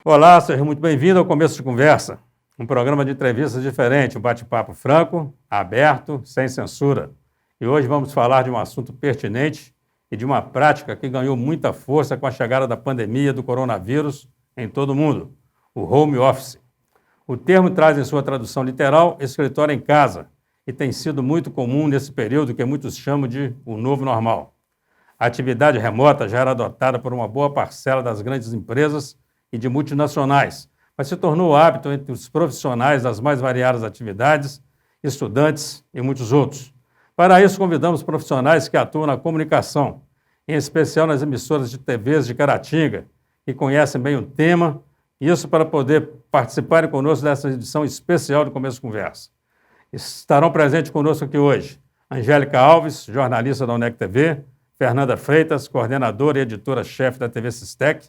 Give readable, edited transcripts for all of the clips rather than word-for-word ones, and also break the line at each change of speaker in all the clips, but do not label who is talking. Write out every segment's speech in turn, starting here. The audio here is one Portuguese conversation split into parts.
Olá, seja muito bem-vindo ao Começo de Conversa, um programa de entrevistas diferente, um bate-papo franco, aberto, sem censura. E hoje vamos falar de um assunto pertinente e de uma prática que ganhou muita força com a chegada da pandemia do coronavírus em todo o mundo, o home office. O termo traz em sua tradução literal escritório em casa e tem sido muito comum nesse período que muitos chamam de o novo normal. A atividade remota já era adotada por uma boa parcela das grandes empresas e de multinacionais, mas se tornou hábito entre os profissionais das mais variadas atividades, estudantes e muitos outros. Para isso, convidamos profissionais que atuam na comunicação, em especial nas emissoras de TVs de Caratinga, que conhecem bem o tema, isso para poder participarem conosco dessa edição especial do Começo de Conversa. Estarão presentes conosco aqui hoje Angélica Alves, jornalista da UNEC TV, Fernanda Freitas, coordenadora e editora-chefe da TV Sistec,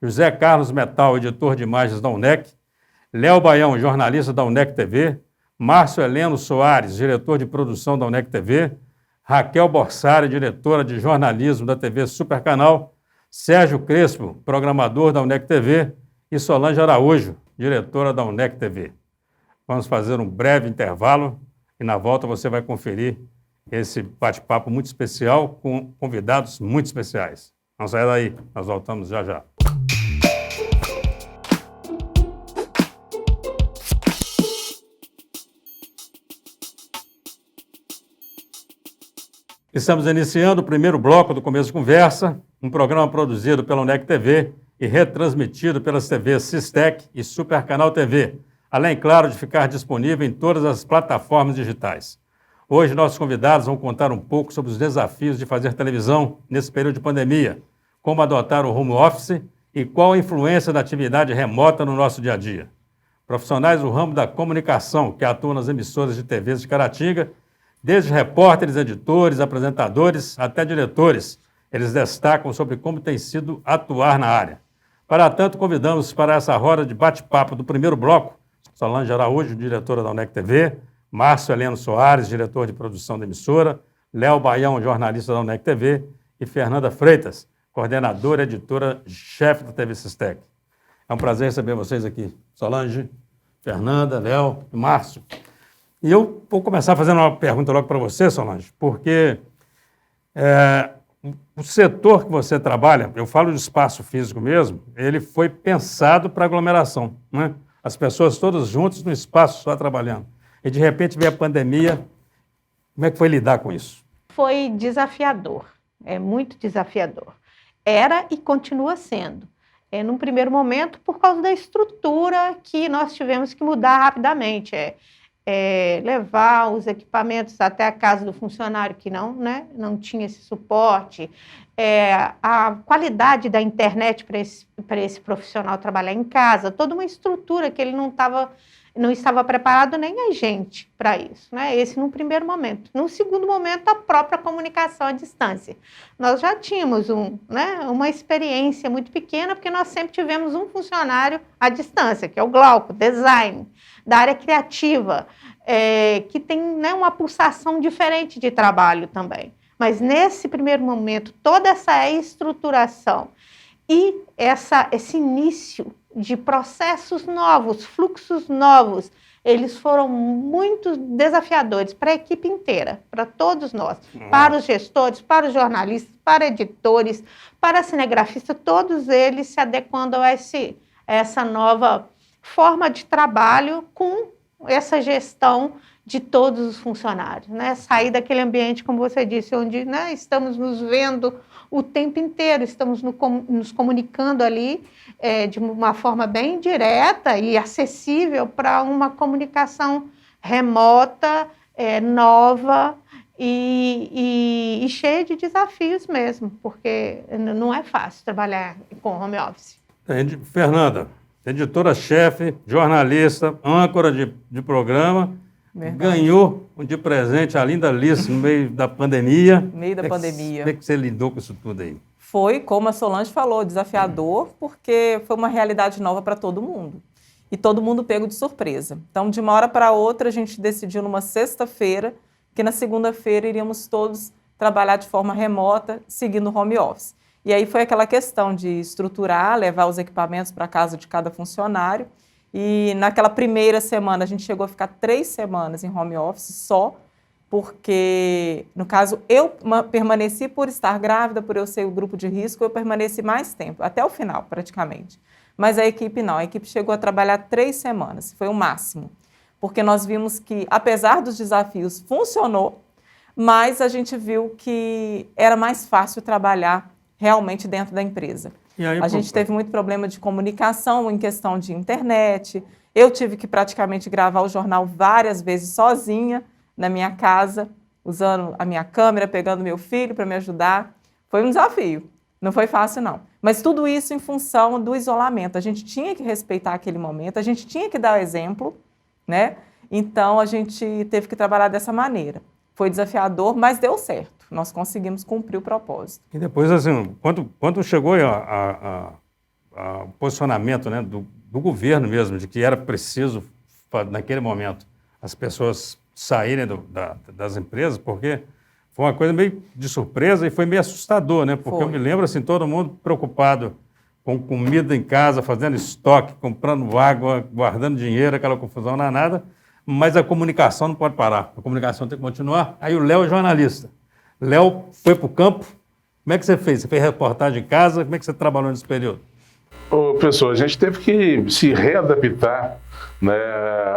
José Carlos Metal, editor de imagens da UNEC, Léo Baião, jornalista da UNEC TV, Márcio Heleno Soares, diretor de produção da UNEC TV, Raquel Borsari, diretora de jornalismo da TV Supercanal, Sérgio Crespo, programador da UNEC TV, e Solange Araújo, diretora da UNEC TV. Vamos fazer um breve intervalo e na volta você vai conferir esse bate-papo muito especial com convidados muito especiais. Não saia daí, nós voltamos já já. Estamos iniciando o primeiro bloco do Começo de Conversa, um programa produzido pela UNEC TV e retransmitido pelas TVs Sistec e Supercanal TV, além, claro, de ficar disponível em todas as plataformas digitais. Hoje, nossos convidados vão contar um pouco sobre os desafios de fazer televisão nesse período de pandemia, como adotar o home office e qual a influência da atividade remota no nosso dia a dia. Profissionais do ramo da comunicação que atuam nas emissoras de TVs de Caratinga, desde repórteres, editores, apresentadores até diretores, eles destacam sobre como tem sido atuar na área. Para tanto, convidamos para essa roda de bate-papo do primeiro bloco Solange Araújo, diretora da UNEC TV, Márcio Heleno Soares, diretor de produção da emissora, Léo Baião, jornalista da UNEC TV, e Fernanda Freitas, coordenadora e editora-chefe da TV Sistec. É um prazer receber vocês aqui, Solange, Fernanda, Léo e Márcio. E eu vou começar fazendo uma pergunta logo para você, Solange, porque o setor que você trabalha, eu falo de espaço físico mesmo, ele foi pensado para aglomeração, né? As pessoas todas juntas no espaço só trabalhando. E de repente veio a pandemia, como é que foi lidar com isso?
Foi desafiador, é muito desafiador. Era e continua sendo. Num primeiro momento, por causa da estrutura que nós tivemos que mudar rapidamente. Levar os equipamentos até a casa do funcionário que não tinha esse suporte, a qualidade da internet para esse profissional trabalhar em casa, toda uma estrutura que ele não estava preparado, nem a gente para isso, né? Esse num primeiro momento. Num segundo momento, a própria comunicação à distância. Nós já tínhamos uma experiência muito pequena, porque nós sempre tivemos um funcionário à distância, que é o Glauco, design, da área criativa, que tem uma pulsação diferente de trabalho também. Mas nesse primeiro momento, toda essa estruturação e esse início de processos novos, fluxos novos, eles foram muito desafiadores para a equipe inteira, para todos nós, para os gestores, para os jornalistas, para editores, para cinegrafistas, todos eles se adequando a essa nova forma de trabalho com essa gestão de todos os funcionários, né? Sair daquele ambiente, como você disse, onde estamos nos vendo o tempo inteiro, estamos nos comunicando ali de uma forma bem direta e acessível para uma comunicação remota, nova e cheia de desafios mesmo, porque não é fácil trabalhar com home office.
Fernanda, editora-chefe, jornalista, âncora de programa, verdade, ganhou de presente a Linda Alice no meio da pandemia.
No meio da pandemia.
Como é que você lidou com isso tudo aí?
Foi, como a Solange falou, desafiador, porque foi uma realidade nova para todo mundo. E todo mundo pego de surpresa. Então, de uma hora para outra, a gente decidiu numa sexta-feira que na segunda-feira iríamos todos trabalhar de forma remota, seguindo o home office. E aí foi aquela questão de estruturar, levar os equipamentos para a casa de cada funcionário. E naquela primeira semana, a gente chegou a ficar 3 semanas em home office só, porque, no caso, eu permaneci por estar grávida, por eu ser o grupo de risco, eu permaneci mais tempo, até o final, praticamente. Mas a equipe não, a equipe chegou a trabalhar 3 semanas, foi o máximo. Porque nós vimos que, apesar dos desafios, funcionou, mas a gente viu que era mais fácil trabalhar realmente dentro da empresa.
E aí,
a gente teve muito problema de comunicação em questão de internet, eu tive que praticamente gravar o jornal várias vezes sozinha, na minha casa, usando a minha câmera, pegando meu filho para me ajudar. Foi um desafio, não foi fácil não. Mas tudo isso em função do isolamento. A gente tinha que respeitar aquele momento, a gente tinha que dar o exemplo, né? Então a gente teve que trabalhar dessa maneira. Foi desafiador, mas deu certo. Nós conseguimos cumprir o propósito.
E depois, assim, quando chegou o posicionamento, né, do governo mesmo, de que era preciso, naquele momento, as pessoas saírem das empresas, porque foi uma coisa meio de surpresa e foi meio assustador, né? Porque eu me lembro, assim, todo mundo preocupado com comida em casa, fazendo estoque, comprando água, guardando dinheiro, aquela confusão danada, mas a comunicação não pode parar, a comunicação tem que continuar. Aí o Léo é jornalista. Léo foi para o campo. Como é que você fez? Você fez reportagem em casa? Como é que você trabalhou nesse período?
Ô, professor, a gente teve que se readaptar, né,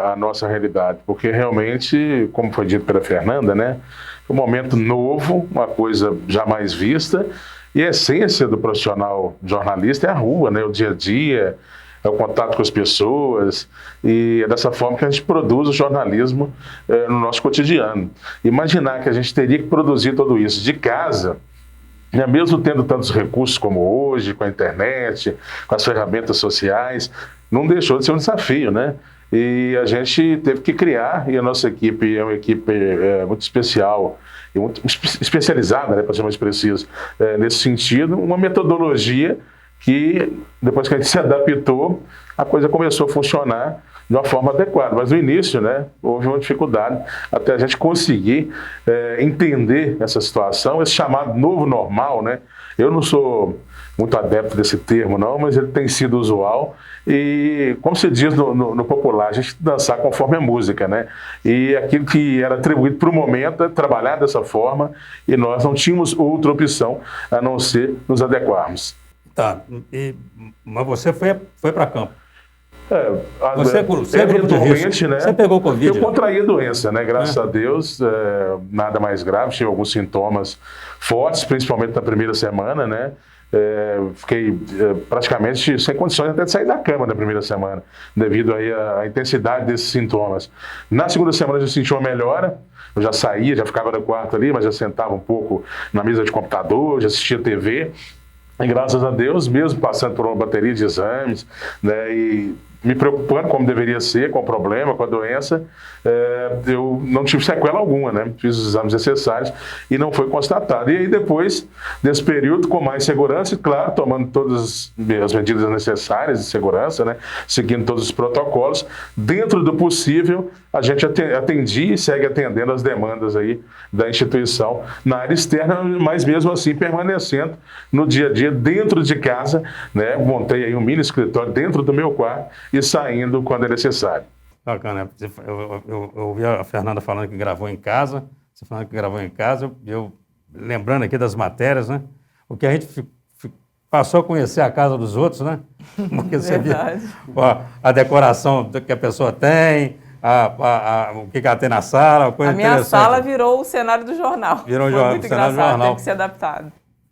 à nossa realidade, porque realmente, como foi dito pela Fernanda, né, um momento novo, uma coisa jamais vista, e a essência do profissional jornalista é a rua, né, o dia a dia, é o contato com as pessoas, e é dessa forma que a gente produz o jornalismo no nosso cotidiano. Imaginar que a gente teria que produzir tudo isso de casa, né, mesmo tendo tantos recursos como hoje, com a internet, com as ferramentas sociais, não deixou de ser um desafio, né? E a gente teve que criar, e a nossa equipe é uma equipe muito especial e muito especializada, né, para ser mais preciso, nesse sentido, uma metodologia que, depois que a gente se adaptou, a coisa começou a funcionar de uma forma adequada. Mas no início, né, houve uma dificuldade até a gente conseguir entender essa situação, esse chamado novo normal, né? Eu não sou muito adepto desse termo, não, mas ele tem sido usual. E, como se diz no popular, a gente dançar conforme a música, né? E aquilo que era atribuído para o momento é trabalhar dessa forma, e nós não tínhamos outra opção a não ser nos adequarmos.
Tá, mas você foi para campo.
Você eventualmente, né?
Você pegou Covid?
Eu contraí a doença, né? Graças a Deus, nada mais grave. Tive alguns sintomas fortes, principalmente na primeira semana, né? Fiquei praticamente sem condições até de sair da cama na primeira semana, devido aí à intensidade desses sintomas. Na segunda semana eu senti uma melhora. Eu já saía, já ficava no quarto ali, mas já sentava um pouco na mesa de computador, já assistia TV. E graças a Deus, mesmo passando por uma bateria de exames, né, e me preocupando como deveria ser, com o problema, com a doença, eu não tive sequela alguma, né? Fiz os exames necessários e não foi constatado. E aí depois desse período, com mais segurança, e claro, tomando todas as medidas necessárias de segurança, né? Seguindo todos os protocolos, dentro do possível, a gente atendia e segue atendendo as demandas aí da instituição na área externa, mas mesmo assim permanecendo no dia a dia dentro de casa, né? Montei aí um mini escritório dentro do meu quarto e saindo quando é necessário.
Bacana. Eu ouvi a Fernanda falando que gravou em casa, você falando que gravou em casa, eu lembrando aqui das matérias, né? O que a gente passou a conhecer a casa dos outros, né? Porque você via a decoração que a pessoa tem, o que ela tem na sala, coisa interessante.
A minha sala virou o cenário do jornal.
Virou
muito
cenário do jornal.
Teve que ser adaptado.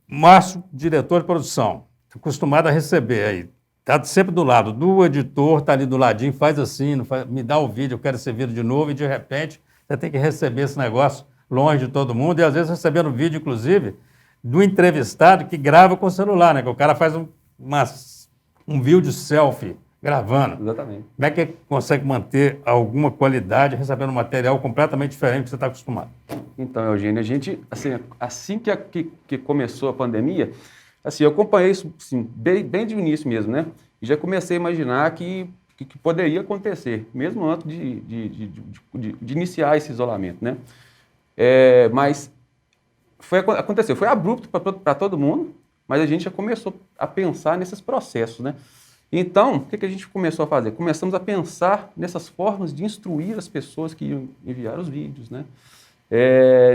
Márcio, diretor de produção, acostumado a receber aí. Está sempre do lado do editor, está ali do ladinho, faz assim, me dá o vídeo, eu quero esse vídeo de novo, e de repente você tem que receber esse negócio longe de todo mundo, e às vezes recebendo vídeo, inclusive, do entrevistado que grava com o celular, né? Que o cara faz um vídeo selfie gravando.
Exatamente.
Como é que consegue manter alguma qualidade recebendo um material completamente diferente do que você está acostumado?
Então, Eugênio, a gente, assim que começou a pandemia, assim, eu acompanhei isso assim, bem de início mesmo, né? E já comecei a imaginar que poderia acontecer, mesmo antes de iniciar esse isolamento, né? Mas aconteceu, foi abrupto para todo mundo, mas a gente já começou a pensar nesses processos, né? Então, o que a gente começou a fazer? Começamos a pensar nessas formas de instruir as pessoas que iam enviar os vídeos, né?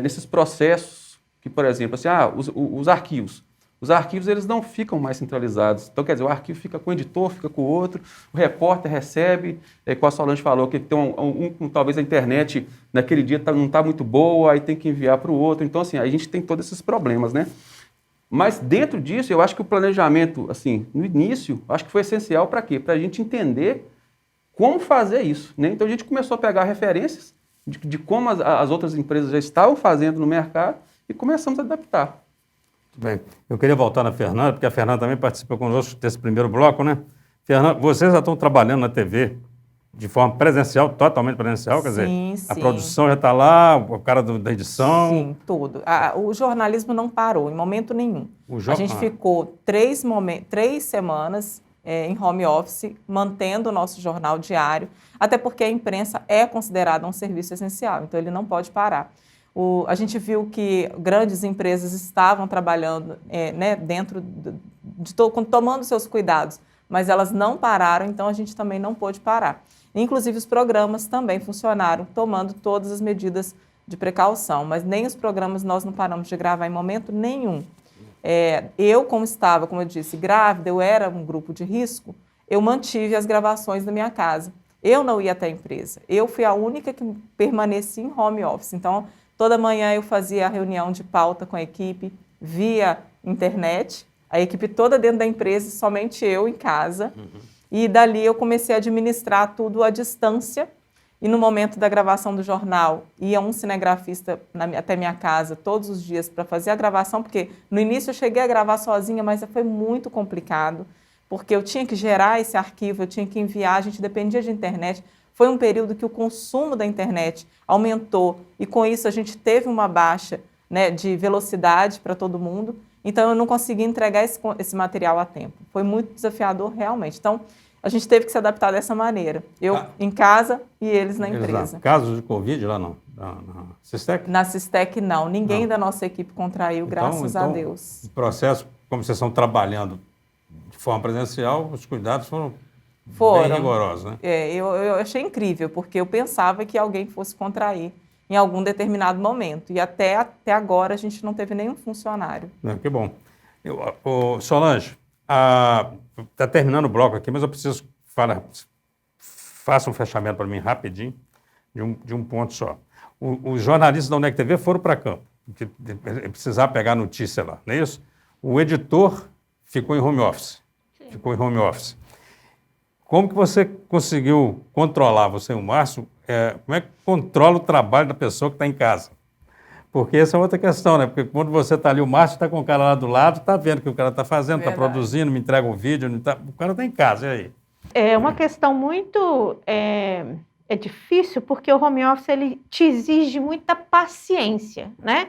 Nesses processos que, por exemplo, assim, os arquivos. Os arquivos, eles não ficam mais centralizados. Então, quer dizer, o arquivo fica com o editor, fica com o outro, o repórter recebe, como a Solange falou, que tem talvez a internet naquele dia não está muito boa, aí tem que enviar para o outro. Então, assim, a gente tem todos esses problemas, né? Mas dentro disso, eu acho que o planejamento, assim, no início, acho que foi essencial para quê? Para a gente entender como fazer isso, né? Então, a gente começou a pegar referências de como as outras empresas já estavam fazendo no mercado e começamos a adaptar.
Bem, eu queria voltar na Fernanda, porque a Fernanda também participou conosco desse primeiro bloco, né? Fernanda, vocês já estão trabalhando na TV de forma presencial, totalmente presencial, quer dizer, a produção já está lá, o cara da edição...
Sim, tudo. O jornalismo não parou em momento nenhum. A gente ficou 3 semanas em home office, mantendo o nosso jornal diário, até porque a imprensa é considerada um serviço essencial, então ele não pode parar. A gente viu que grandes empresas estavam trabalhando né, dentro tomando seus cuidados, mas elas não pararam, então a gente também não pôde parar. Inclusive os programas também funcionaram, tomando todas as medidas de precaução, mas nem os programas nós não paramos de gravar em momento nenhum. Eu, como eu disse, grávida, eu era um grupo de risco, eu mantive as gravações na minha casa. Eu não ia até a empresa, eu fui a única que permaneci em home office, então... Toda manhã eu fazia a reunião de pauta com a equipe via internet, a equipe toda dentro da empresa, somente eu em casa. E dali eu comecei a administrar tudo à distância. E no momento da gravação do jornal, ia um cinegrafista até minha casa todos os dias para fazer a gravação, porque no início eu cheguei a gravar sozinha, mas foi muito complicado, porque eu tinha que gerar esse arquivo, eu tinha que enviar, a gente dependia de internet. Foi um período que o consumo da internet aumentou e com isso a gente teve uma baixa, né, de velocidade para todo mundo. Então eu não consegui entregar esse material a tempo. Foi muito desafiador realmente. Então a gente teve que se adaptar dessa maneira. Eu em casa e eles na empresa.
Casos de Covid lá não? Na Sistec?
Na Sistec não. Ninguém da nossa equipe contraiu, graças a Deus.
O processo, como vocês estão trabalhando de forma presencial, os cuidados foram bem rigorosos, né?
Eu achei incrível, porque eu pensava que alguém fosse contrair em algum determinado momento. E até agora a gente não teve nenhum funcionário.
Que bom. Solange, está terminando o bloco aqui, mas eu preciso faça um fechamento para mim rapidinho, de um ponto só. Os jornalistas da UNEC TV foram para campo, porque precisar pegar a notícia lá, não é isso? O editor ficou em home office. Sim. Ficou em home office. Como que você conseguiu controlar, você e o Márcio, como é que controla o trabalho da pessoa que está em casa? Porque essa é outra questão, né? Porque quando você está ali, o Márcio está com o cara lá do lado, está vendo o que o cara está fazendo, está produzindo, me entrega um vídeo, o cara está em casa, e aí?
É uma questão muito difícil, porque o home office ele te exige muita paciência, né?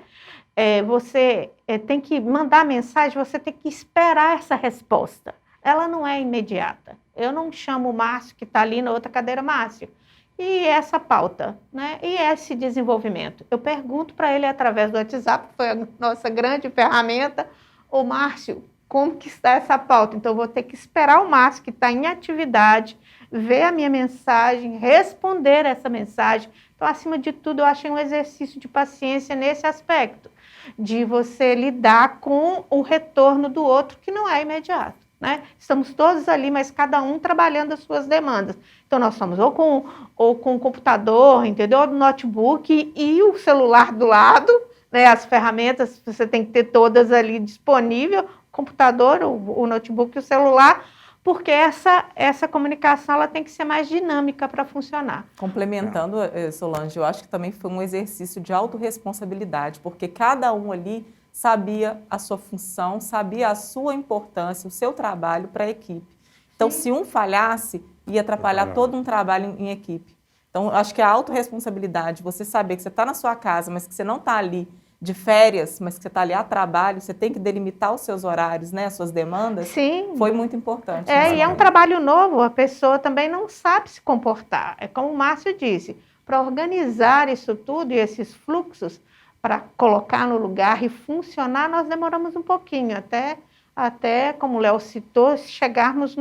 Você tem que mandar mensagem, você tem que esperar essa resposta. Ela não é imediata. Eu não chamo o Márcio, que está ali na outra cadeira, Márcio, e essa pauta, né? E esse desenvolvimento. Eu pergunto para ele através do WhatsApp, que foi a nossa grande ferramenta, ô Márcio, como que está essa pauta? Então, eu vou ter que esperar o Márcio, que está em atividade, ver a minha mensagem, responder essa mensagem. Então, acima de tudo, eu achei um exercício de paciência nesse aspecto, de você lidar com o retorno do outro, que não é imediato. Né? Estamos todos ali, mas cada um trabalhando as suas demandas. Então, nós estamos ou com o computador, entendeu? O notebook e o celular do lado, né? As ferramentas você tem que ter todas ali disponível, o computador, o notebook e o celular, porque essa comunicação ela tem que ser mais dinâmica para funcionar.
Complementando, Solange, eu acho que também foi um exercício de autorresponsabilidade, porque cada um ali sabia a sua função, sabia a sua importância, o seu trabalho para a equipe. Então, se um falhasse, ia atrapalhar todo um trabalho em equipe. Então, acho que a autorresponsabilidade, você saber que você está na sua casa, mas que você não está ali de férias, mas que você está ali a trabalho, você tem que delimitar os seus horários, né, as suas demandas. Sim. Foi muito importante.
E é um trabalho novo, a pessoa também não sabe se comportar. É como o Márcio disse, para organizar isso tudo e esses fluxos, para colocar no lugar e funcionar, nós demoramos um pouquinho, até até, como o Léo citou, chegarmos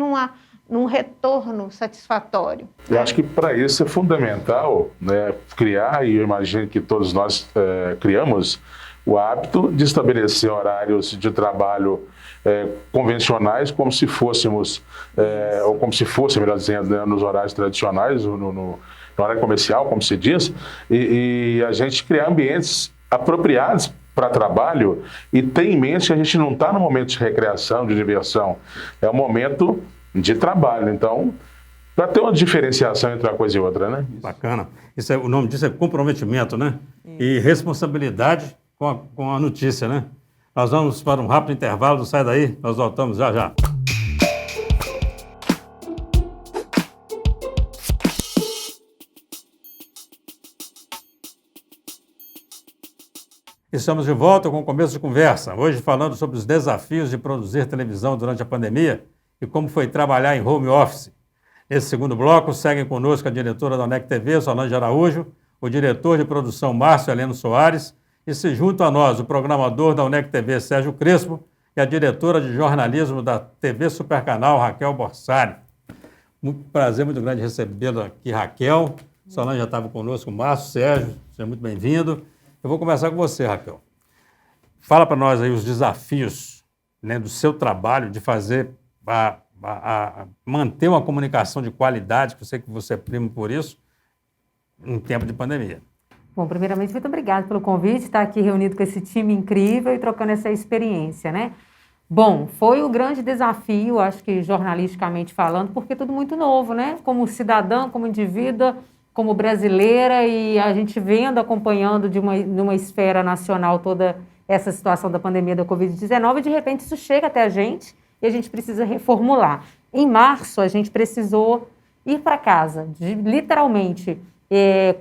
num retorno satisfatório.
Eu acho que para isso é fundamental, né, criar, e eu imagino que todos nós criamos, o hábito de estabelecer horários de trabalho convencionais, como se fôssemos, ou como se fosse, melhor dizendo, né, nos horários tradicionais, no horário comercial, como se diz, e a gente criar ambientes apropriados para trabalho e ter em mente que a gente não está no momento de recreação, de diversão, é um momento de trabalho. Então, para ter uma diferenciação entre uma coisa e outra, né?
Bacana. O nome disso é comprometimento, né? E responsabilidade com a notícia, né? Nós vamos para um rápido intervalo, não sai daí, nós voltamos já já. Estamos de volta com o Começo de Conversa, hoje falando sobre os desafios de produzir televisão durante a pandemia e como foi trabalhar em home office. Nesse segundo bloco, seguem conosco a diretora da UNEC TV, Solange Araújo, o diretor de produção, Márcio Heleno Soares, e se junto a nós, o programador da UNEC TV, Sérgio Crespo, e a diretora de jornalismo da TV Supercanal, Raquel Borsari. Um prazer muito grande recebê-la aqui, Raquel. Solange já estava conosco, Márcio, Sérgio, seja muito bem-vindo. Eu vou começar com você, Raquel. Fala para nós aí os desafios, né, do seu trabalho de fazer, manter uma comunicação de qualidade, que eu sei que você é primo por isso, em tempo de pandemia.
Bom, primeiramente, muito obrigada pelo convite, estar aqui reunido com esse time incrível e trocando essa experiência, né? Bom, foi o grande desafio, acho que jornalisticamente falando, porque é tudo muito novo, né? Como cidadã, como indivídua, como brasileira, e a gente vendo, acompanhando numa esfera nacional toda essa situação da pandemia da Covid-19, e de repente isso chega até a gente e a gente precisa reformular. Em março, a gente precisou ir para casa, literalmente.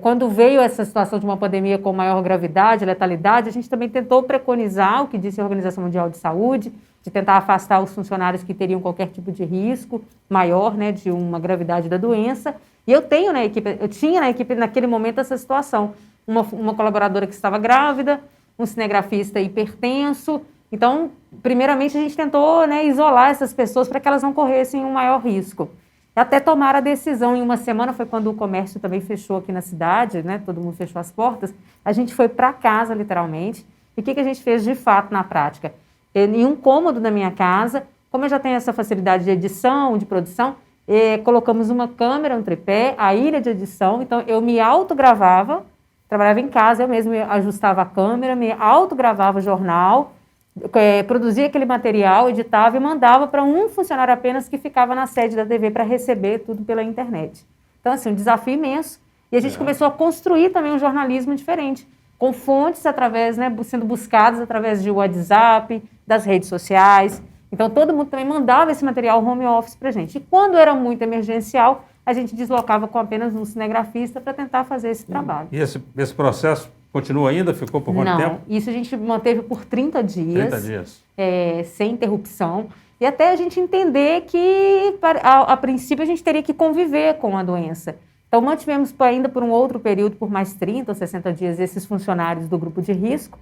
Quando veio essa situação de uma pandemia com maior gravidade, letalidade, a gente também tentou preconizar o que disse a Organização Mundial de Saúde, de tentar afastar os funcionários que teriam qualquer tipo de risco maior, né, de uma gravidade da doença. E eu tinha na equipe naquele momento essa situação, uma colaboradora que estava grávida, um cinegrafista hipertenso. Então, primeiramente a gente tentou, né, isolar essas pessoas para que elas não corressem um maior risco. Até tomar a decisão em uma semana, foi quando o comércio também fechou aqui na cidade, né? Todo mundo fechou as portas. A gente foi para casa, literalmente. E o que a gente fez de fato na prática? Em um cômodo da minha casa, como eu já tenho essa facilidade de edição, de produção, colocamos uma câmera, um tripé, a ilha de edição. Então, eu me autogravava, trabalhava em casa, eu mesmo ajustava a câmera, me autogravava o jornal, produzia aquele material, editava e mandava para um funcionário apenas que ficava na sede da TV para receber tudo pela internet. Então, assim, um desafio imenso. E a gente começou a construir também um jornalismo diferente, com fontes através, né, sendo buscadas através de WhatsApp, das redes sociais. Então, todo mundo também mandava esse material home office para a gente. E quando era muito emergencial, a gente deslocava com apenas um cinegrafista para tentar fazer esse trabalho.
E esse processo continua ainda? Ficou por quanto tempo?
Não, isso a gente manteve por 30 dias.
30 dias.
Sem interrupção. E até a gente entender que, a princípio, a gente teria que conviver com a doença. Então, mantivemos ainda por um outro período, por mais 30 ou 60 dias, esses funcionários do grupo de risco.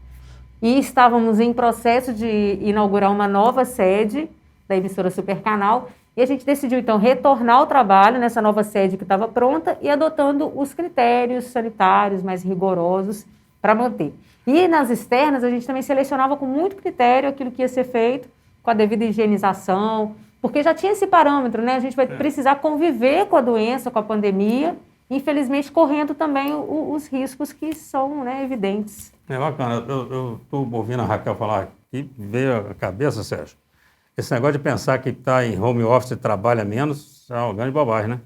E estávamos em processo de inaugurar uma nova sede da emissora Supercanal. E a gente decidiu, então, retornar ao trabalho nessa nova sede que estava pronta e adotando os critérios sanitários mais rigorosos para manter. E nas externas, a gente também selecionava com muito critério aquilo que ia ser feito, com a devida higienização, porque já tinha esse parâmetro, né? A gente vai precisar conviver com a doença, com a pandemia, infelizmente correndo também os riscos que são, né, evidentes.
É bacana. Eu estou ouvindo a Raquel falar aqui, veio a cabeça, Sérgio. Esse negócio de pensar que está em home office e trabalha menos é uma grande bobagem, né?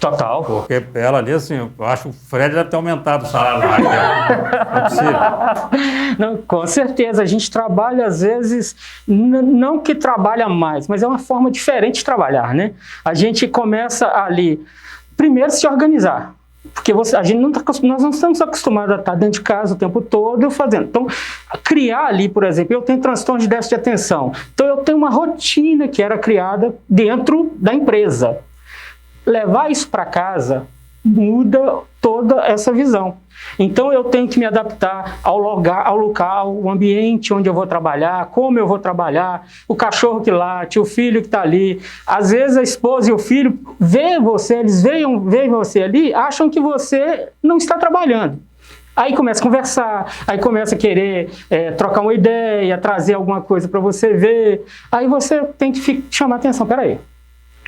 Total.
Porque ela ali, assim, eu acho que o Fred deve ter aumentado o salário da Raquel. Não é possível.
Não, com certeza. A gente trabalha, às vezes, não que trabalha mais, mas é uma forma diferente de trabalhar, né? A gente começa ali, primeiro, se organizar. Porque a gente nós não estamos acostumados a estar dentro de casa o tempo todo fazendo. Então, criar ali, por exemplo, eu tenho transtorno de déficit de atenção. Então, eu tenho uma rotina que era criada dentro da empresa. Levar isso para casa muda toda essa visão. Então eu tenho que me adaptar ao local, o ambiente onde eu vou trabalhar, como eu vou trabalhar, o cachorro que late, o filho que está ali. Às vezes a esposa e o filho veem você, eles veem você ali, acham que você não está trabalhando. Aí começa a conversar, aí começa a querer trocar uma ideia, trazer alguma coisa para você ver. Aí você tem que chamar atenção, peraí.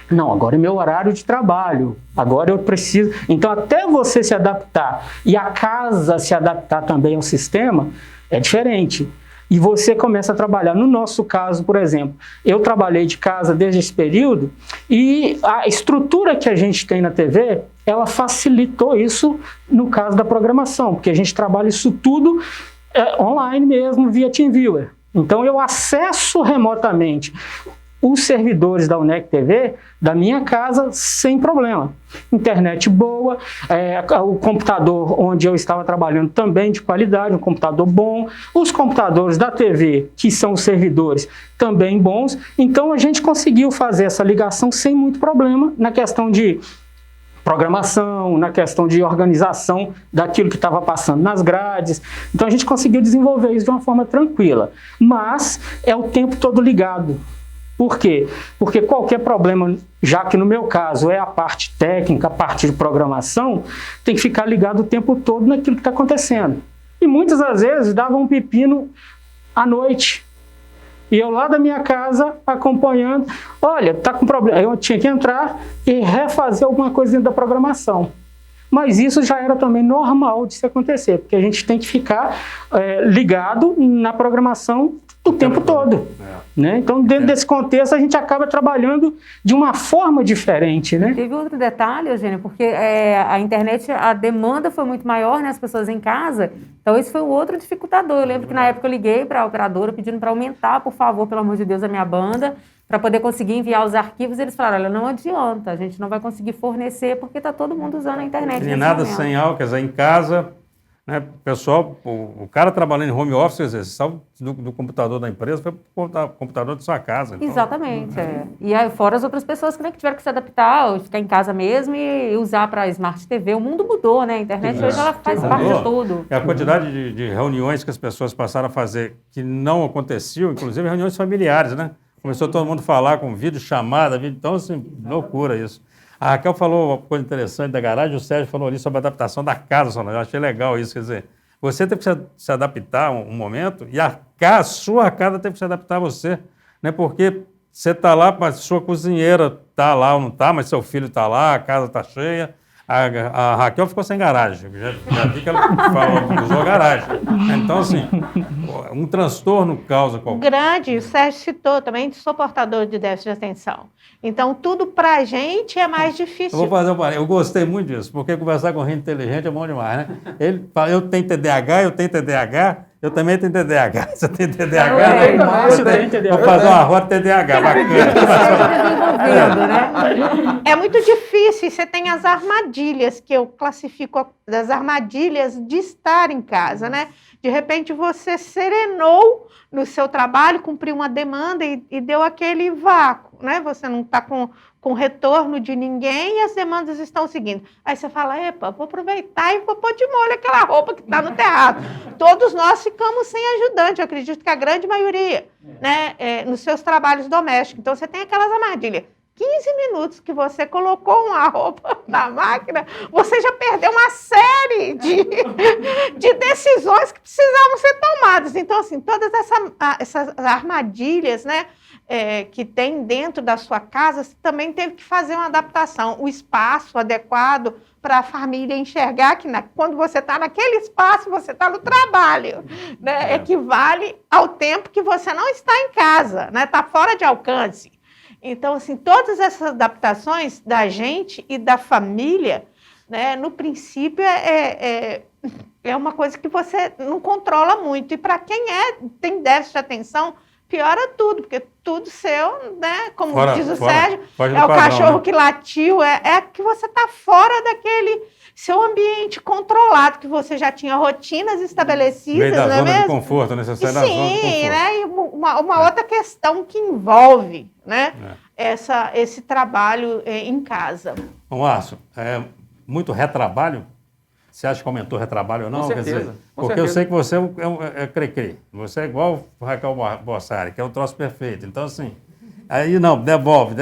Não, agora é meu horário de trabalho, agora eu preciso... Então, até você se adaptar e a casa se adaptar também ao sistema, é diferente. E você começa a trabalhar. No nosso caso, por exemplo, eu trabalhei de casa desde esse período e a estrutura que a gente tem na TV, ela facilitou isso no caso da programação, porque a gente trabalha isso tudo online mesmo, via TeamViewer. Então, eu acesso remotamente os servidores da UNEC TV da minha casa sem problema. Internet boa, o computador onde eu estava trabalhando também de qualidade, um computador bom, os computadores da TV, que são os servidores, também bons. Então a gente conseguiu fazer essa ligação sem muito problema na questão de programação, na questão de organização daquilo que estava passando nas grades. Então a gente conseguiu desenvolver isso de uma forma tranquila. Mas é o tempo todo ligado. Por quê? Porque qualquer problema, já que no meu caso é a parte técnica, a parte de programação, tem que ficar ligado o tempo todo naquilo que está acontecendo. E muitas das vezes dava um pepino à noite. E eu lá da minha casa acompanhando, olha, está com problema. Eu tinha que entrar e refazer alguma coisa dentro da programação. Mas isso já era também normal de se acontecer, porque a gente tem que ficar ligado na programação o tempo todo. Né? Então, dentro desse contexto, a gente acaba trabalhando de uma forma diferente. Né?
Teve outro detalhe, Eugênia, porque a internet, a demanda foi muito maior, né? As pessoas em casa, então esse foi o outro dificultador. Eu lembro que na época eu liguei para a operadora pedindo para aumentar, por favor, pelo amor de Deus, a minha banda, para poder conseguir enviar os arquivos. Eles falaram, olha, não adianta, a gente não vai conseguir fornecer porque está todo mundo usando a internet.
Nem nada sem álcool, quer dizer, em casa, né, pessoal, o cara trabalhando em home office, às vezes, saiu do computador da empresa, foi para o computador da sua casa. Então,
exatamente, E aí, fora as outras pessoas que tiveram que se adaptar, ou ficar em casa mesmo e usar para Smart TV. O mundo mudou, né? A internet hoje ela faz parte de tudo.
E a quantidade de reuniões que as pessoas passaram a fazer que não aconteciam, inclusive reuniões familiares, né? Começou todo mundo a falar com vídeo chamada, então, assim, loucura isso. A Raquel falou uma coisa interessante da garagem, o Sérgio falou ali sobre a adaptação da casa, eu achei legal isso, quer dizer, você teve que se adaptar um momento e a sua casa teve que se adaptar a você, né? Porque você está lá, mas sua cozinheira está lá ou não está, mas seu filho está lá, a casa está cheia. A Raquel ficou sem garagem, já vi que ela usou a garagem. Então, assim, um transtorno causa qualquer...
Grande, o Sérgio citou também, sou portador de déficit de atenção. Então, tudo pra gente é mais difícil.
Eu vou fazer um parênteses. Eu gostei muito disso, porque conversar com gente inteligente é bom demais, né? Ele fala, eu tenho TDAH, eu também tenho TDAH. Você tem TDAH? Vou fazer uma roda TDAH, bacana.
É muito difícil, você tem as armadilhas, que eu classifico das armadilhas de estar em casa, né? De repente você serenou no seu trabalho, cumpriu uma demanda e deu aquele vácuo, né? Você não está com retorno de ninguém e as demandas estão seguindo. Aí você fala, epa, vou aproveitar e vou pôr de molho aquela roupa que está no terrado. Todos nós ficamos sem ajudante, eu acredito que a grande maioria, né? Nos seus trabalhos domésticos. Então você tem aquelas armadilhas. 15 minutos que você colocou uma roupa na máquina, você já perdeu uma série de decisões que precisavam ser tomadas. Então, assim, todas essas armadilhas, né, que tem dentro da sua casa, você também teve que fazer uma adaptação. O espaço adequado para a família enxergar que quando você está naquele espaço, você está no trabalho, né? Equivale ao tempo que você não está em casa, né? Está fora de alcance. Então, assim, todas essas adaptações da gente e da família, né, no princípio, é uma coisa que você não controla muito. E para quem tem déficit de atenção, piora tudo, porque tudo seu, né, como diz o Sérgio, é o cachorro que latiu, é que você está fora daquele seu ambiente controlado, que você já tinha rotinas estabelecidas.
Meio da
não
zona
é mesmo?
de conforto, né? Você sai da zona de conforto.
Sim, né? E uma outra questão que envolve, né, esse trabalho em casa.
Bom, Márcio, muito retrabalho? Você acha que aumentou o retrabalho ou não?
Com
Quer
certeza,
dizer,
com
porque
certeza.
eu sei que você é cri-cri. Você é igual o Raquel Bossari, que é o troço perfeito. Então, assim, aí não, devolve.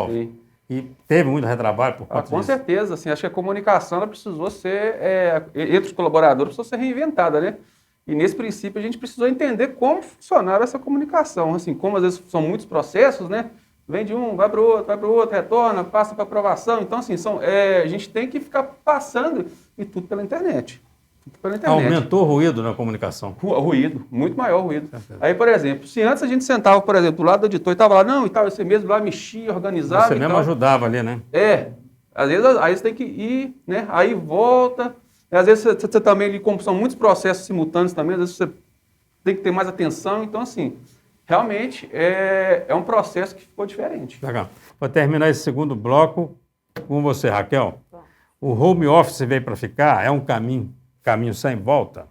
Sim.
E teve muito retrabalho por
Ah,
conta
com
disso.
certeza, assim, acho que a comunicação ela precisou ser, entre os colaboradores, precisou ser reinventada, né? E nesse princípio a gente precisou entender como funcionava essa comunicação, assim, como às vezes são muitos processos, né? Vem de um, vai para o outro, retorna, passa para aprovação. Então, assim, a gente tem que ficar passando e tudo pela internet. Tudo pela internet.
Aumentou o ruído na comunicação.
Ruído, muito maior ruído. Aí, por exemplo, se antes a gente sentava, por exemplo, do lado do editor e estava lá, não, e tal, você mesmo lá mexia, organizava
Você
e
mesmo
tal.
ajudava ali, né?
Às vezes aí você tem que ir, né? Aí volta. Às vezes você também, como são muitos processos simultâneos também, às vezes você tem que ter mais atenção. Então, assim, realmente é um processo que ficou diferente.
Legal. Vou terminar esse segundo bloco com você, Raquel. O home office veio para ficar? É um caminho sem volta?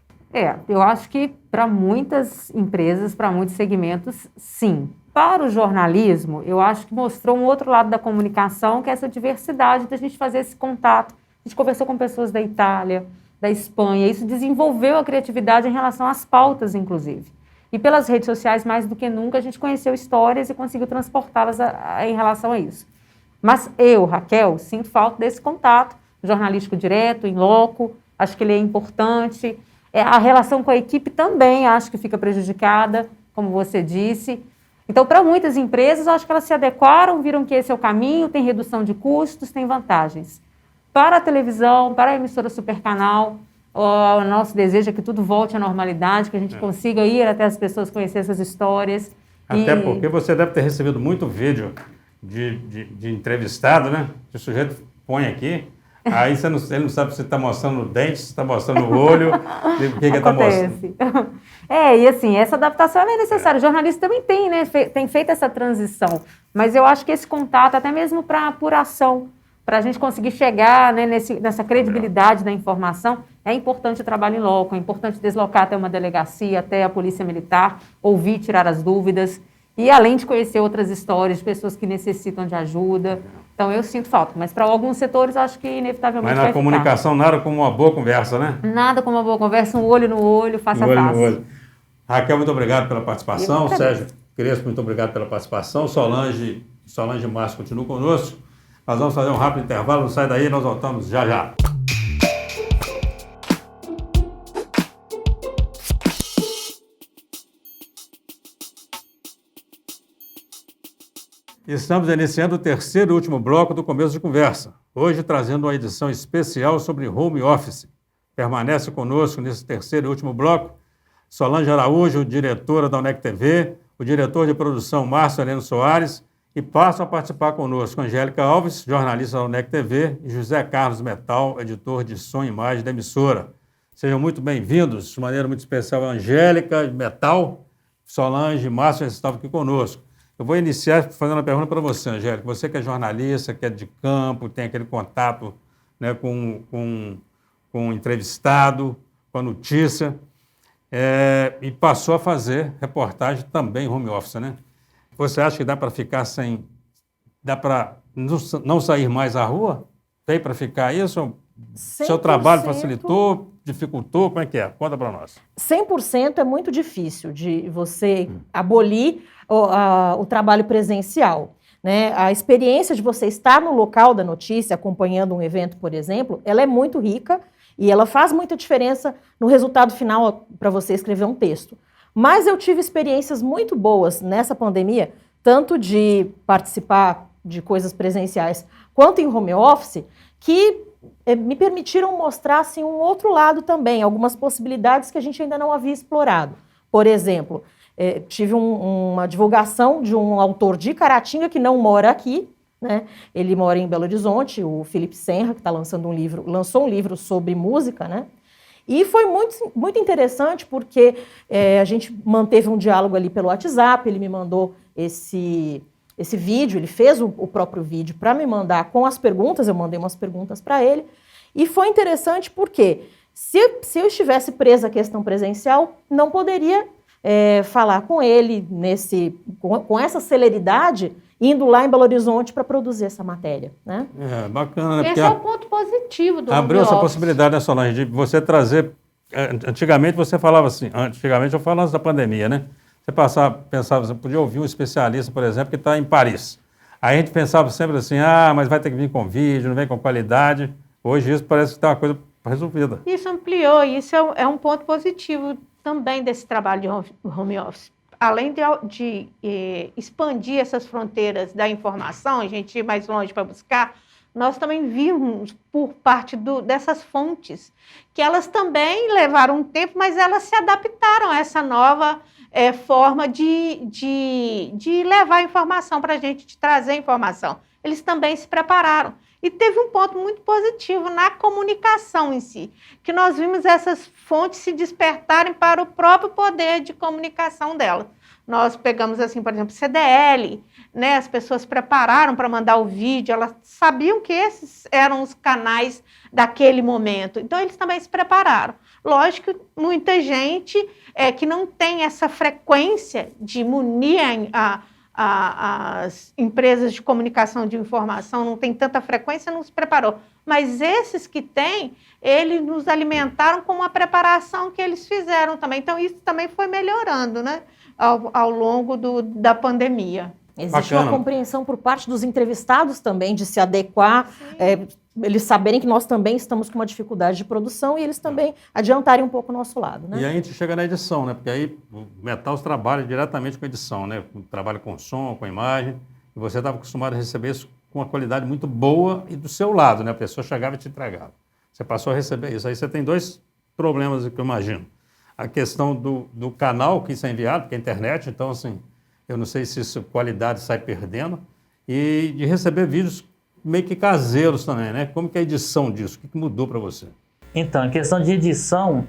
Eu acho que para muitas empresas, para muitos segmentos, sim. Para o jornalismo, eu acho que mostrou um outro lado da comunicação, que é essa diversidade da gente fazer esse contato. A gente conversou com pessoas da Itália, da Espanha, isso desenvolveu a criatividade em relação às pautas, inclusive. E pelas redes sociais, mais do que nunca, a gente conheceu histórias e conseguiu transportá-las em relação a isso. Mas eu, Raquel, sinto falta desse contato jornalístico direto, em loco, acho que ele é importante. A relação com a equipe também acho que fica prejudicada, como você disse. Então, para muitas empresas, eu acho que elas se adequaram, viram que esse é o caminho, tem redução de custos, tem vantagens. Para a televisão, para a emissora Supercanal, o nosso desejo é que tudo volte à normalidade, que a gente consiga ir até as pessoas, conhecer essas histórias.
Até porque você deve ter recebido muito vídeo de entrevistado, né? Que o sujeito põe aqui, aí ele não sabe se está mostrando o dente, se está mostrando o olho, o que está mostrando.
E assim, essa adaptação é necessária. O jornalista também tem, né? Tem feito essa transição. Mas eu acho que esse contato, até mesmo para apuração, para a gente conseguir chegar, né, nessa credibilidade da informação, é importante o trabalho em loco, é importante deslocar até uma delegacia, até a polícia militar, ouvir, tirar as dúvidas, e além de conhecer outras histórias de pessoas que necessitam de ajuda. Então, eu sinto falta, mas para alguns setores, eu acho que inevitavelmente
vai ficar. Mas na comunicação, nada como uma boa conversa, né?
Nada como uma boa conversa, um olho no olho, face a face.
Raquel, muito obrigado pela participação. Sérgio Crespo, muito obrigado pela participação. Solange Márcio continua conosco. Nós vamos fazer um rápido intervalo, não sai daí, nós voltamos já já. Estamos iniciando o terceiro e último bloco do Começo de Conversa. Hoje trazendo uma edição especial sobre home office. Permanece conosco nesse terceiro e último bloco Solange Araújo, diretora da UNEC TV, o diretor de produção Márcio Heleno Soares, e passam a participar conosco Angélica Alves, jornalista da UNEC TV, e José Carlos Metal, editor de som e imagem da emissora. Sejam muito bem-vindos, de maneira muito especial, a Angélica Metal, Solange e Márcio estavam aqui conosco. Eu vou iniciar fazendo uma pergunta para você, Angélica. Você que é jornalista, que é de campo, tem aquele contato, né, com o entrevistado, com a notícia, e passou a fazer reportagem também em home office, né? Você acha que dá para ficar sem... Dá para não sair mais à rua? Tem para ficar isso? 100%. Seu trabalho facilitou, dificultou? Como é que é? Conta para nós.
100% é muito difícil de você abolir o trabalho presencial, né? A experiência de você estar no local da notícia, acompanhando um evento, por exemplo, ela é muito rica e ela faz muita diferença no resultado final para você escrever um texto. Mas eu tive experiências muito boas nessa pandemia, tanto de participar de coisas presenciais quanto em home office, que me permitiram mostrar assim, um outro lado também, algumas possibilidades que a gente ainda não havia explorado. Por exemplo, tive uma divulgação de um autor de Caratinga que não mora aqui, né? Ele mora em Belo Horizonte, o Felipe Senra, que lançou um livro sobre música, né? E foi muito, muito interessante porque a gente manteve um diálogo ali pelo WhatsApp, ele me mandou esse vídeo, ele fez o próprio vídeo para me mandar com as perguntas, eu mandei umas perguntas para ele, e foi interessante porque se eu estivesse presa à questão presencial, não poderia falar com ele com essa celeridade, indo lá em Belo Horizonte para produzir essa matéria, né?
Bacana, né?
Esse é o ponto positivo. positivo do
Abriu
home
essa
office.
possibilidade, né, Solange, de você trazer... Antigamente você falava assim, antigamente eu falo antes da pandemia, né? Você pensava, você podia ouvir um especialista, por exemplo, que está em Paris. Aí a gente pensava sempre assim, mas vai ter que vir com vídeo, não vem com qualidade. Hoje isso parece que está uma coisa resolvida.
Isso ampliou, isso é um ponto positivo também desse trabalho de home office. Além de expandir essas fronteiras da informação, a gente ir mais longe para buscar, nós também vimos por parte dessas fontes que elas também levaram um tempo, mas elas se adaptaram a essa nova forma de levar informação para a gente, de trazer informação. Eles também se prepararam. E teve um ponto muito positivo na comunicação em si, que nós vimos essas fontes se despertarem para o próprio poder de comunicação delas. Nós pegamos, assim, por exemplo, CDL, né? As pessoas prepararam para mandar o vídeo, elas sabiam que esses eram os canais daquele momento. Então, eles também se prepararam. Lógico que muita gente que não tem essa frequência de munir as empresas de comunicação de informação, não tem tanta frequência, não se preparou. Mas esses que têm, eles nos alimentaram com uma preparação que eles fizeram também. Então, isso também foi melhorando, né, ao longo da pandemia.
Existe uma compreensão por parte dos entrevistados também de se adequar, eles saberem que nós também estamos com uma dificuldade de produção e eles também adiantarem um pouco o nosso lado, né?
E aí a gente chega na edição, né? Porque aí o Metals trabalha diretamente com edição, né? Trabalha com som, com imagem, e você estava acostumado a receber isso com uma qualidade muito boa e do seu lado, né? A pessoa chegava e te entregava. Você passou a receber isso. Aí você tem dois problemas que eu imagino. A questão do canal que isso é enviado, porque é a internet, então, assim, eu não sei se essa qualidade sai perdendo, e de receber vídeos meio que caseiros também, né? Como que é a edição disso? O que mudou para você?
Então, a questão de edição,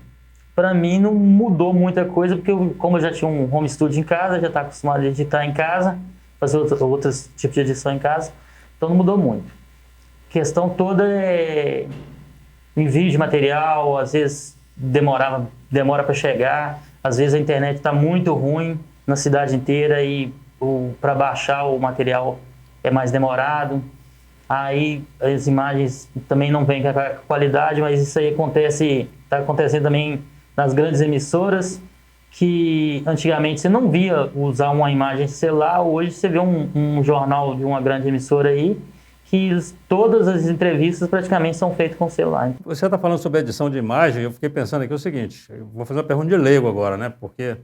para mim não mudou muita coisa, porque como eu já tinha um home studio em casa, já estava acostumado a editar em casa, fazer outros tipos de edição em casa, então não mudou muito. A questão toda é envio de material, às vezes demora para chegar, às vezes a internet está muito ruim na cidade inteira e para baixar o material é mais demorado. Aí as imagens também não vêm com a qualidade, mas isso aí está acontecendo também nas grandes emissoras, que antigamente você não via usar uma imagem de celular, hoje você vê um jornal de uma grande emissora aí, que todas as entrevistas praticamente são feitas com celular.
Você está falando sobre edição de imagem, eu fiquei pensando aqui o seguinte, eu vou fazer uma pergunta de leigo agora, né? Porque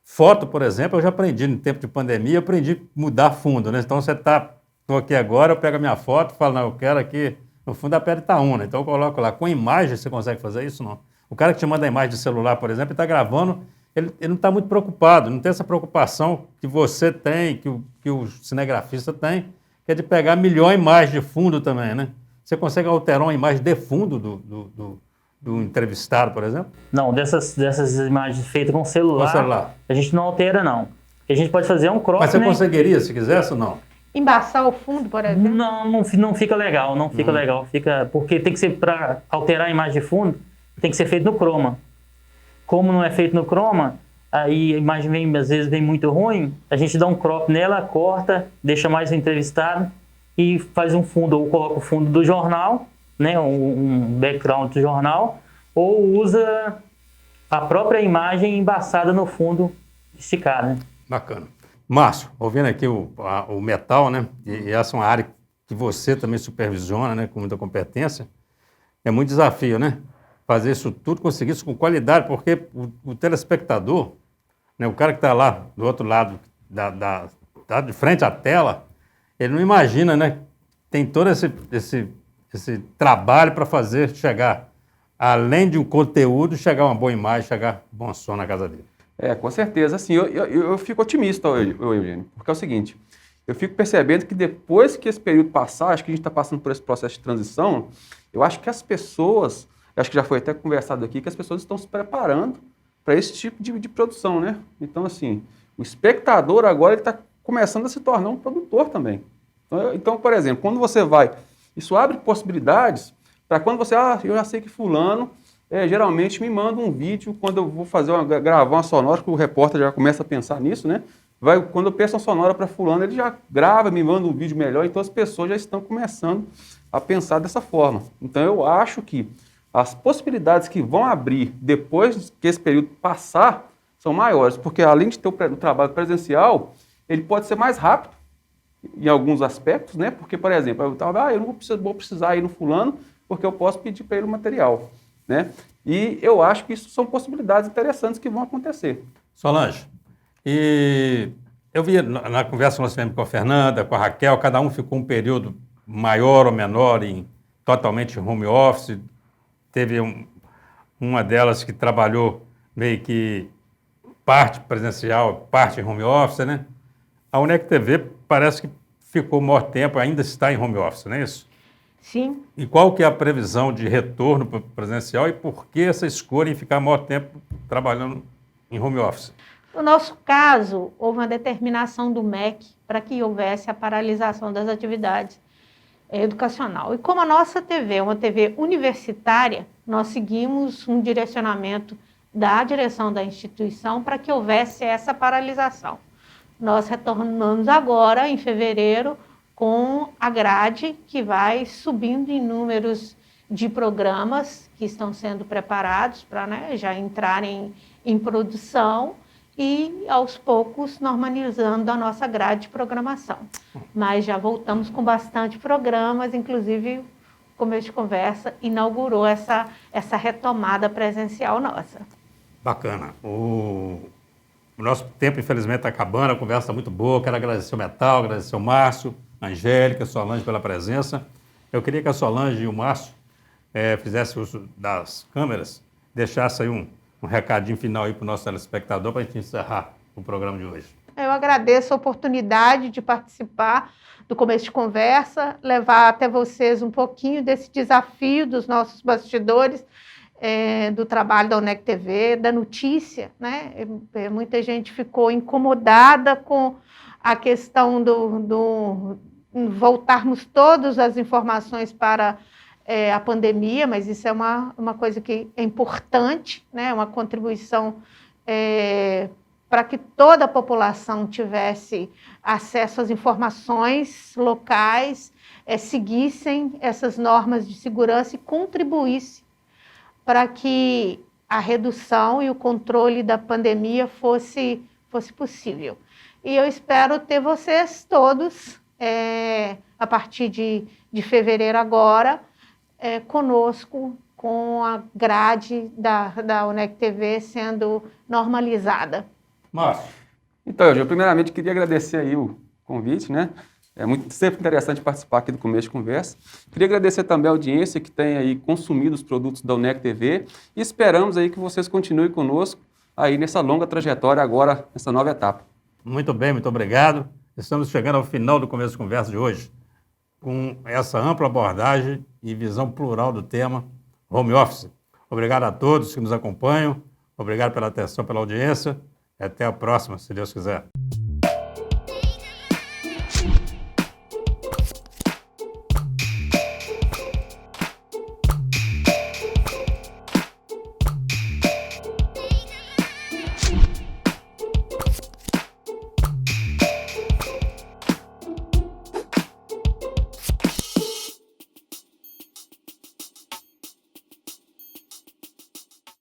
foto, por exemplo, eu já aprendi no tempo de pandemia, eu aprendi a mudar fundo, né? Então estou aqui agora, eu pego a minha foto e falo, não, eu quero aqui, no fundo da pele Itaúna, então eu coloco lá. Com imagem você consegue fazer isso? Não. O cara que te manda a imagem de celular, por exemplo, ele está gravando, ele não está muito preocupado, não tem essa preocupação que você tem, que o cinegrafista tem, que é de pegar melhor imagem de fundo também, né? Você consegue alterar uma imagem de fundo do entrevistado, por exemplo?
Não, dessas imagens feitas com celular, a gente não altera, não. O que a gente pode fazer é um crop,
mas você
né?
conseguiria, se quisesse ou não?
Embaçar o fundo, por exemplo?
Não fica legal, não fica legal. Porque tem que ser, para alterar a imagem de fundo, tem que ser feito no chroma. Como não é feito no chroma, aí a imagem às vezes vem muito ruim, a gente dá um crop nela, corta, deixa mais o entrevistado e faz um fundo, ou coloca o fundo do jornal, né, um background do jornal, ou usa a própria imagem embaçada no fundo, esticada. Né?
Bacana. Márcio, ouvindo aqui o metal, né, e essa é uma área que você também supervisiona, né, com muita competência, é muito desafio, né? Fazer isso tudo, conseguir isso com qualidade, porque o telespectador, né, o cara que está lá do outro lado, tá de frente à tela, ele não imagina, né? Tem todo esse trabalho para fazer chegar, além de um conteúdo, chegar uma boa imagem, chegar um bom som na casa dele.
Com certeza. Assim, eu fico otimista, Eugênio, porque é o seguinte, eu fico percebendo que depois que esse período passar, acho que a gente está passando por esse processo de transição, eu acho que as pessoas, acho que já foi até conversado aqui, que as pessoas estão se preparando para esse tipo de produção, né? Então, assim, o espectador agora está começando a se tornar um produtor também. Então, por exemplo, quando você vai, isso abre possibilidades para quando você, eu já sei que fulano geralmente me manda um vídeo quando eu vou gravar uma sonora, que o repórter já começa a pensar nisso, né? Quando eu peço uma sonora para fulano, ele já grava, me manda um vídeo melhor, então as pessoas já estão começando a pensar dessa forma. Então, eu acho que as possibilidades que vão abrir depois que esse período passar são maiores, porque além de ter o trabalho presencial, ele pode ser mais rápido em alguns aspectos, né? Porque, por exemplo, eu não vou precisar ir no fulano, porque eu posso pedir para ele o material, né? E eu acho que isso são possibilidades interessantes que vão acontecer.
Solange, e eu vi na conversa que nós tivemos com a Fernanda, com a Raquel, cada um ficou um período maior ou menor totalmente home office. Teve uma delas que trabalhou meio que parte presencial, parte em home office, né? A UNEC TV parece que ficou maior tempo, ainda está em home office, não é isso?
Sim.
E qual que é a previsão de retorno para o presencial e por que essa escolha em ficar maior tempo trabalhando em home office?
No nosso caso, houve uma determinação do MEC para que houvesse a paralisação das atividades educacional. E como a nossa TV é uma TV universitária, nós seguimos um direcionamento da direção da instituição para que houvesse essa paralisação. Nós retornamos agora, em fevereiro, com a grade que vai subindo em números de programas que estão sendo preparados para, né, já entrarem em produção e, aos poucos, normalizando a nossa grade de programação. Mas já voltamos com bastante programas, inclusive, o Começo de Conversa inaugurou essa retomada presencial nossa.
Bacana. O nosso tempo, infelizmente, está acabando, a conversa está muito boa. Quero agradecer o Metal, agradecer o Márcio, a Angélica, a Solange pela presença. Eu queria que a Solange e o Márcio fizessem uso das câmeras, deixassem aí um recadinho final aí para o nosso telespectador para a gente encerrar o programa de hoje.
Eu agradeço a oportunidade de participar do Começo de Conversa, levar até vocês um pouquinho desse desafio dos nossos bastidores, do trabalho da UNEC TV, da notícia, né? Muita gente ficou incomodada com a questão do voltarmos todas as informações para a pandemia, mas isso é uma coisa que é importante, né? Uma contribuição para que toda a população tivesse acesso às informações locais, seguissem essas normas de segurança e contribuísse para que a redução e o controle da pandemia fosse possível. E eu espero ter vocês todos, a partir de fevereiro agora, conosco, com a grade da UNEC TV sendo normalizada.
Márcio.
Então, eu primeiramente queria agradecer aí o convite, né? É sempre interessante participar aqui do Começo de Conversa. Queria agradecer também a audiência que tem aí consumido os produtos da UNEC TV e esperamos aí que vocês continuem conosco aí nessa longa trajetória agora, nessa nova etapa.
Muito bem, muito obrigado. Estamos chegando ao final do Começo de Conversa de hoje, com essa ampla abordagem e visão plural do tema home office. Obrigado a todos que nos acompanham, obrigado pela atenção, pela audiência. Até a próxima, se Deus quiser.